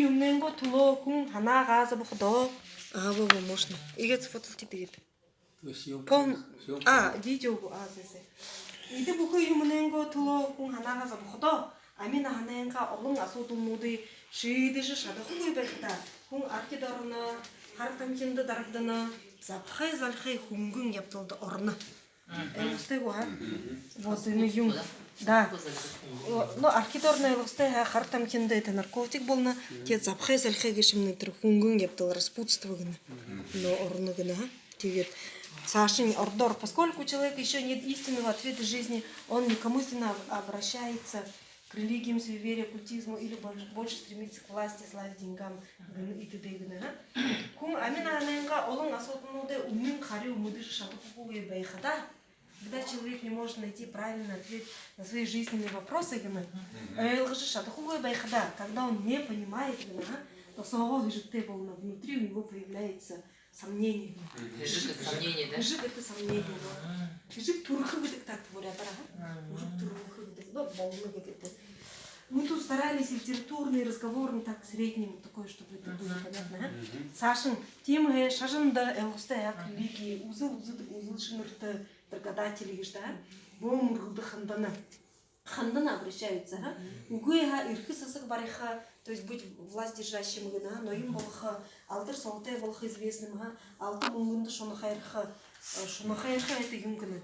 юмнэн го туло хүн ханагааза бохдо. Бо можно. Игэ сфотолти тэгээд. Пон видео аасэсэ. Игэ бүхэн юмнэн го туло хүн ханагааза бохдо. Амина хананга олон асуудлуудыг шийдэж чадахгүй байхдаа хүн архид орно, хар тамхинд дарагдана, завхай залхай хөнгөн явдалд орно. Элгстэйг аа. Вот энэ юм. Да. Но архид орно элгстэй хар тамхинд это наркотик болно. Те завхай залхай гişмнэ тэр хөнгөн явдал распутство гэнэ. Но орно гэнэ. Тэгээд Сашин ордор, поскольку человек еще нет истинного ответа жизни, он легкомысленно обращается к религиям, суеверию, оккультизму или больше стремится к власти, славе, деньгам и т.д. Кун амина аненга олон асотнуде умин харю мудыш шатухугуе байхада. Когда человек не может найти правильный ответ на свои жизненные вопросы, когда он не понимает, то внутри у него появляется сомнение. Сомнение, да? Жик это сомнение. Жик турховый так говорят, мы тут старались литературный, разговорный, так средним, такое, чтобы это было понятно. Сашин, тем шажында элгустая религии, узылшынырты торгодатели, да? Бомргды хандана обращаются. Угуеха ирхысасык бариха, то есть быть власть держащим, но им болха, алтыр солтай болха известным, алты мунгунды шонахайрха это юмканы.